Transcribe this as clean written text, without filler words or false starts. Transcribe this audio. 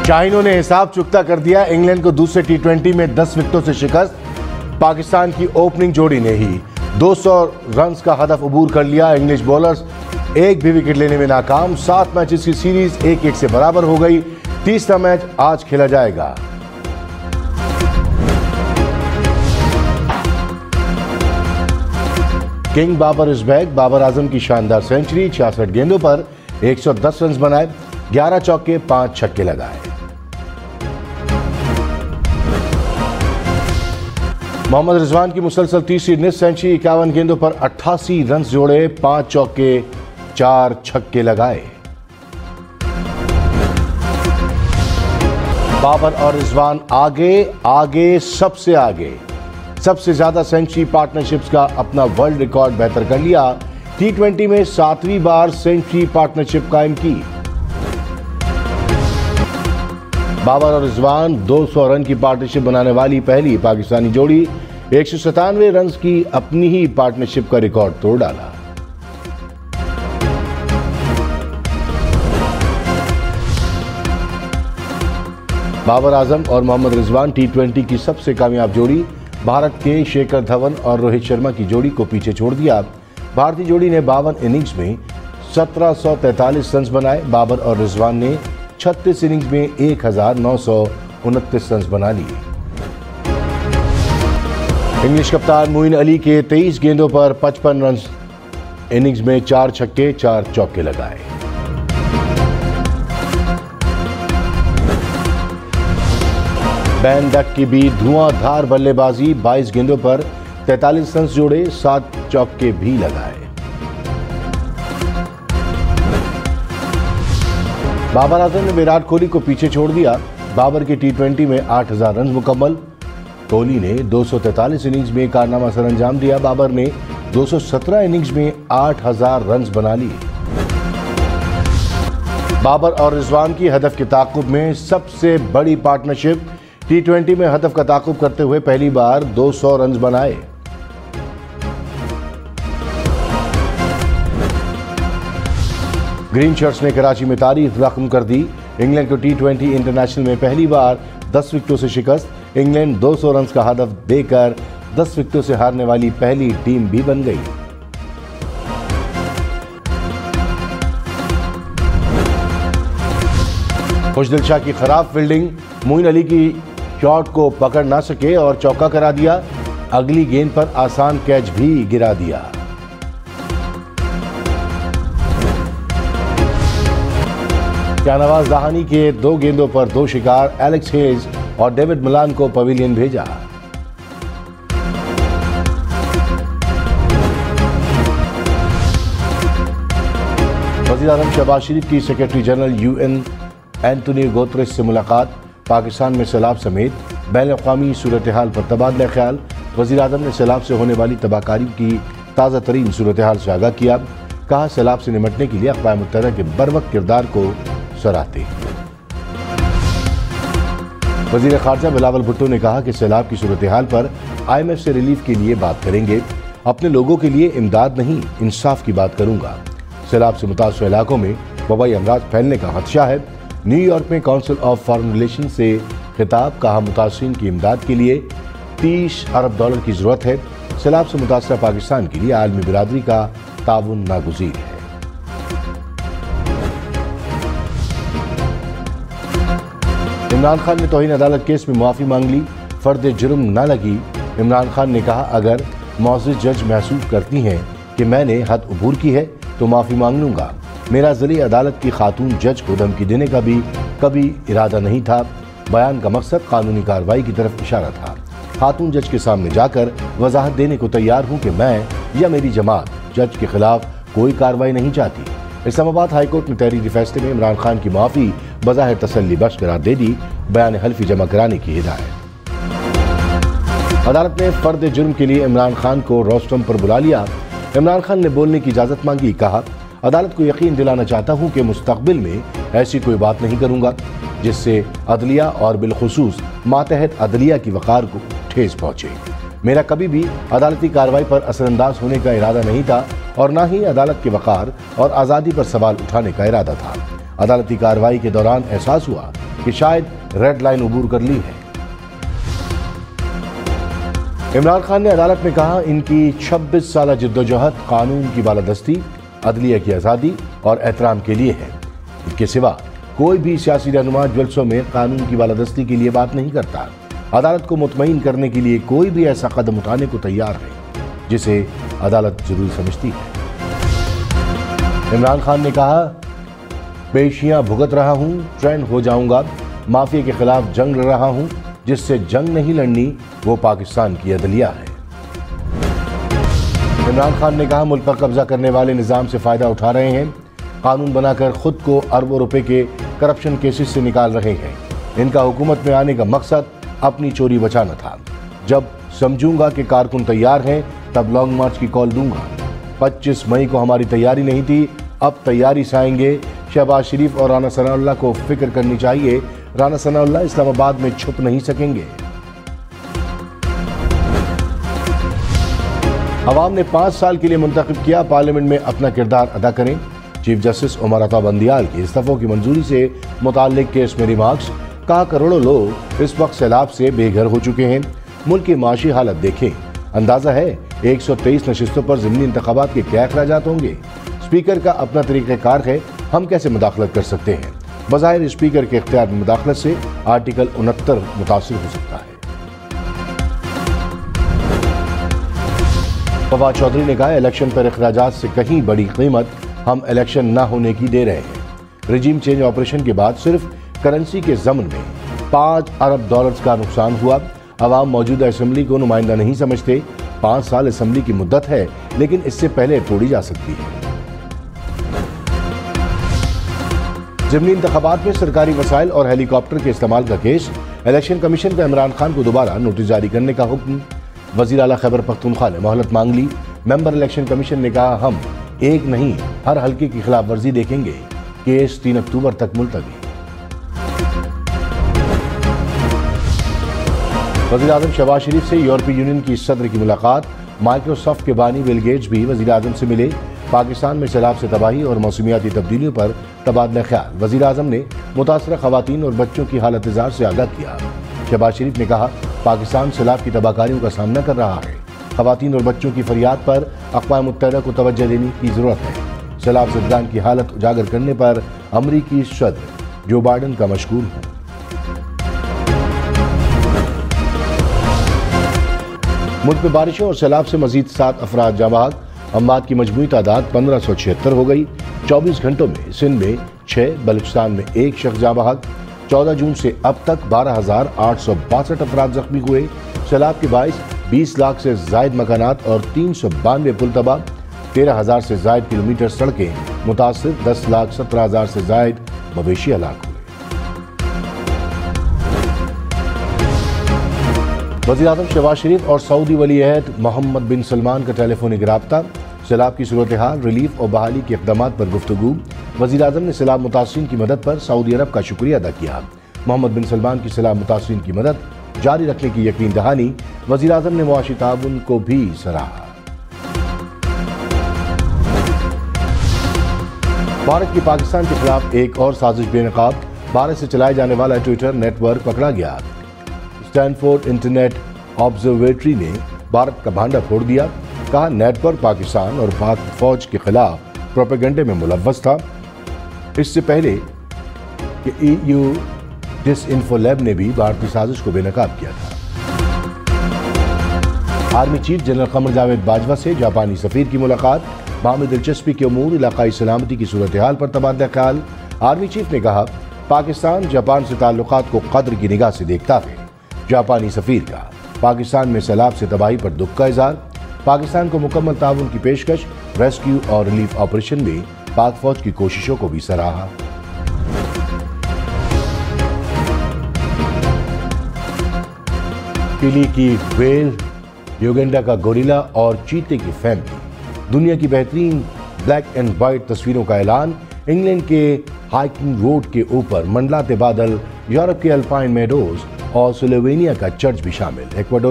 शाहीनों ने हिसाब चुकता कर दिया। इंग्लैंड को दूसरे टी20 में 10 विकेटों से शिकस्त। पाकिस्तान की ओपनिंग जोड़ी ने ही 200 रन का हदफ अबूर कर लिया। इंग्लिश बॉलर्स एक भी विकेट लेने में नाकाम। 7 मैचेस की सीरीज 1-1 से बराबर हो गई। तीसरा मैच आज खेला जाएगा। King Babar is back. Babar Azam की शानदार सेंचुरी। 66 गेंदों पर 110 रन बनाए, 11 चौके 5 छक्के लगाए। मोहम्मद रिजवान की मुसलसल तीसरी निस्फ सेंचुरी। 51 गेंदों पर 88 रन जोड़े, 5 चौके 4 छक्के लगाए। बाबर और रिजवान आगे सबसे आगे। सबसे ज्यादा सेंचुरी पार्टनरशिप्स का अपना वर्ल्ड रिकॉर्ड बेहतर कर लिया। टी20 में 7वीं बार सेंचुरी पार्टनरशिप कायम की। बाबर और रिजवान 200 रन की पार्टनरशिप बनाने वाली पहली पाकिस्तानी जोड़ी। 197 रन की अपनी ही पार्टनरशिप का रिकॉर्ड तोड़ डाला। बाबर आजम और मोहम्मद रिजवान टी20 की सबसे कामयाब जोड़ी। भारत के शेखर धवन और रोहित शर्मा की जोड़ी को पीछे छोड़ दिया। भारतीय जोड़ी ने 52 इनिंग्स में 1743 रन बनाए। बाबर और रिजवान ने 36 इनिंग्स में 1929 रन बना लिए। इंग्लिश कप्तान मोइन अली के 23 गेंदों पर 55 रन। इनिंग्स में 4 छक्के 4 चौके लगाए। बैन डक की भी धुआंधार बल्लेबाजी। 22 गेंदों पर 43 रन जोड़े, 7 चौके भी लगाए। बाबर आजम ने विराट कोहली को पीछे छोड़ दिया। बाबर के टी20 में 8000 रन मुकम्मल। कोहली ने 243 इनिंग्स में कारनामा सरअंजाम दिया। बाबर ने 217 इनिंग्स में 8000 रन बना लिए। बाबर और रिजवान की हदफ के ताक़ुब में सबसे बड़ी पार्टनरशिप। टी20 में हदफ का ताक़ुब करते हुए पहली बार 200 रन बनाए। ग्रीन शर्ट्स ने कराची में तारीख रकम कर दी। इंग्लैंड को टी20 इंटरनेशनल में पहली बार 10 विकेटों से शिकस्त। इंग्लैंड 200 रन का हदफ देकर 10 विकेटों से हारने वाली पहली टीम भी बन गई। खुशदिल शाह की खराब फील्डिंग। मोइन अली की शॉट को पकड़ ना सके और चौका करा दिया। अगली गेंद पर आसान कैच भी गिरा दिया। शाहनवाज दहानी के 2 गेंदों पर 2 शिकार। एलेक्स हेज और डेविड मिलान को पवेलियन भेजा। वज़ीर आज़म शहबाज शरीफ की secretary general UN Antonio Guterres से मुलाकात। पाकिस्तान में सैलाब समेत बैन-अक़वामी सूरत हाल पर तबादला ख्याल। वज़ीर आज़म ने सैलाब से होने वाली तबाहकारी की ताज़ा तरीन सूरत हाल से आगाह किया। कहा सैलाब से निमटने के लिए अक़वाम मुत्तहिदा के बरवक्त किरदार को सराहते हैं। वज़ीर ख़ारजा बिलावल भुट्टो ने कहा कि सैलाब की सूरत हाल पर IMF से रिलीफ के लिए बात करेंगे। अपने लोगों के लिए इमदाद नहीं, इंसाफ की बात करूंगा। सैलाब से मुतासर इलाकों में वबाई अमराज फैलने का खदशा है। न्यूयॉर्क में काउंसिल ऑफ फॉरेन रिलेशन से खिताब। कहा मुतासरीन की इमदाद के लिए $30 अरब की जरूरत है। सैलाब से मुतासरा पाकिस्तान के लिए आलमी बिरादरी का ताउन नागुज़ीर है। इमरान खान ने तौहीन अदालत केस में माफी मांग ली। फर्द जुर्म न लगी। इमरान खान ने कहा अगर मौजूद जज महसूस करती हैं कि मैंने हद अबूर की है तो माफी मांग लूंगा। मेरा ज़रिए अदालत की खातून जज को धमकी देने का भी कभी इरादा नहीं था। बयान का मकसद कानूनी कार्रवाई की तरफ इशारा था। खातून जज के सामने जाकर वजाहत देने को तैयार हूं कि मैं या मेरी जमात जज के खिलाफ कोई कार्रवाई नहीं चाहती। इस्लामाबाद हाईकोर्ट ने तहरीरी फैसले में इमरान खान की माफी बज़ाहिर तसल्ली बख्श करार दे दी। बयान हल्फी जमा कराने की हिदायत। अदालत ने फर्द जुर्म के लिए इमरान खान को रोस्टम पर बुला लिया। इमरान खान ने बोलने की इजाजत मांगी। कहा अदालत को यकीन दिलाना चाहता हूं कि मुस्तकबिल में ऐसी कोई बात नहीं करूंगा जिससे अदलिया और बिलखुसूस मातहत अदलिया की वक़ार को ठेस पहुंचे। मेरा कभी भी अदालती कार्रवाई पर असरअंदाज होने का इरादा नहीं था और न ही अदालत के वक़ार और आज़ादी पर सवाल उठाने का इरादा था। अदालती कार्रवाई के दौरान एहसास हुआ कि शायद रेड लाइन अबूर कर ली है। इमरान खान ने अदालत में कहा, इनकी 26 साल जिद्दोजहद कानून की बालादस्ती, अदलिया की आज़ादी और एहतराम के लिए है। इनके सिवा कोई भी सियासी रहनुमा जलसों में कानून की बालादस्ती के लिए बात नहीं करता। अदालत को मुतमईन करने के लिए कोई भी ऐसा कदम उठाने को तैयार है जिसे अदालत जरूरी समझती है। इमरान खान ने कहा, पेशियां भुगत रहा हूं, ट्रेंड हो जाऊंगा, माफिया के खिलाफ जंग लड़ रहा हूं, जिससे जंग नहीं लड़नी वो पाकिस्तान की अदलिया है। इमरान खान ने कहा, मुल्क पर कब्जा करने वाले निजाम से फायदा उठा रहे हैं, कानून बनाकर खुद को अरबों रुपए के करप्शन केसेस से निकाल रहे हैं। इनका हुकूमत में आने का मकसद अपनी चोरी बचाना था। जब समझूंगा कि कारकुन तैयार हैं तब लॉन्ग मार्च की कॉल दूंगा। 25 मई को हमारी तैयारी नहीं थी, अब तैयारी से आएंगे। शहबाज शरीफ और राना सनाउल्लाह को फिक्र करनी चाहिए। राना सनाउल्लाह इस्लामाबाद में छुप नहीं सकेंगे। अवाम ने 5 साल के लिए मुंतखब किया, पार्लियामेंट में अपना किरदार अदा करें। चीफ जस्टिस उमर अता बंदियाल की इस्तीफों की मंजूरी से मुताल्लिक केस में रिमार्क्स। कहा, करोड़ों लोग इस वक्त सैलाब से बेघर हो चुके हैं। मुल्क की माशी हालत देखें, अंदाजा है 123 नशिस्तों पर ज़िमनी इंतखाबात के क्या अखराजात होंगे। स्पीकर का अपना तरीक़ाकार है, हम कैसे मुदाखलत कर सकते हैं। बज़ाहिर स्पीकर के इख्तियार में मुदाखलत से आर्टिकल 69 मुतासिर हो सकता है। फवाद चौधरी ने कहा, इलेक्शन पर अखराजात से कहीं बड़ी कीमत हम इलेक्शन न होने की दे रहे हैं। रजीम चेंज ऑपरेशन के बाद सिर्फ करेंसी के ज़मन में 5 अरब डॉलर्स का नुकसान हुआ। अवाम मौजूदा असम्बली को नुमाइंदा नहीं समझते। 5 साल असम्बली की मुद्दत है, लेकिन इससे पहले तोड़ी जा सकती है। ज़िमनी इंतखाबात में सरकारी वसाइल और हेलीकॉप्टर के इस्तेमाल का केस। इलेक्शन कमीशन का इमरान खान को दोबारा नोटिस जारी करने का हुक्म। वज़ीर आला खैबर पख्तूनख्वा ने मोहलत मांग ली। मेंबर इलेक्शन कमीशन ने कहा, हम एक नहीं हर हल्के की खिलाफ वर्जी देखेंगे। केस 3 अक्टूबर तक मुलतवी। वज़ीर आज़म शहबाज शरीफ से यूरोपीय यूनियन की सदर की मुलाकात। माइक्रोसॉफ्ट के बानी बिल गेट्स भी वज़ीर आज़म से मिले। पाकिस्तान में सैलाब से तबाही और मौसमियाती तब्दीलियों पर तबादला ख्याल। वज़ीर आज़म ने मुतासरा ख़वातीन और बच्चों की हालत इज़ार से आगाह किया। शहबाज शरीफ ने कहा, पाकिस्तान सैलाब की तबाहकारियों का सामना कर रहा है। ख़वातीन और बच्चों की फरियाद पर अक़वाम मुत्तहिदा को तवज्जो देने की ज़रूरत है। सैलाब ज़दगान की हालत उजागर करने पर अमरीकी सदर जो बाइडन का मशकूर हूँ। मुल्क में बारिशों और सैलाब से मजीद 7 अफराद जाँ बहक। अमवात की मजमूई तादाद 1576 हो गई। 24 घंटों में सिंध में 6, बलूचिस्तान में 1 शख्स जाँ बहक। 14 जून से अब तक 12,862 अफराद जख्मी हुए। सैलाब के बाइस 20 लाख से जायद मकानात और 392 पुल तबाह। 13,000 से जायद किलोमीटर सड़कें मुतासिर। 10,17,000 से जायद मवेशी हलाक हुए। वज़ीर आज़म शहबाज शरीफ और सऊदी वली अहद मोहम्मद बिन सलमान का टेलीफोनिक राब्ता। सैलाब की सूरत हाल, रिलीफ और बहाली के इक़दामात पर गुफ्तगू। वज़ीर आज़म ने सैलाब मुतासिरीन की मदद पर सऊदी अरब का शुक्रिया अदा किया। मोहम्मद बिन सलमान की सैलाब मुतासिरीन की मदद जारी रखने की यकीन दहानी। वज़ीर आज़म ने मुआशी ताउन को भी सराहा। भारत की पाकिस्तान के खिलाफ एक और साजिश बेनकाब। भारत से चलाए जाने वाला ट्विटर नेटवर्क पकड़ा गया। स्टैनफोर्ड इंटरनेट ऑब्जर्वेटरी ने भारत का भांडा फोड़ दिया। कहा, नेटवर्क पाकिस्तान और पाक फौज के खिलाफ प्रोपेगेंडे में मुलव्वस था। इससे पहले कि EU डिसइंफो लैब ने भी भारतीय साजिश को बेनकाब किया था। Army chief general Qamar Javed Bajwa से जापानी सफीर की मुलाकात। बाहमी दिलचस्पी के उमूर, इलाकाई सलामती की सूरत हाल पर तबादला ख्याल। आर्मी चीफ ने कहा, पाकिस्तान जापान से ताल्लुकात को कद्र की निगाह से देखता है। जापानी सफीर का पाकिस्तान में सैलाब से तबाही पर दुख का इजहार। पाकिस्तान को मुकम्मल ताउन की पेशकश। रेस्क्यू और रिलीफ ऑपरेशन में पाक फौज की कोशिशों को भी सराहा। चिली की व्हेल, युगांडा का गोरिल्ला और चीते की फैमिली। दुनिया की बेहतरीन ब्लैक एंड व्हाइट तस्वीरों का ऐलान। इंग्लैंड के हाइकिंग रोड के ऊपर मंडलाते बादल। यूरोप के अल्पाइन मेडोज और स्लोवेनिया का चर्च भी शामिल। इक्वाडोर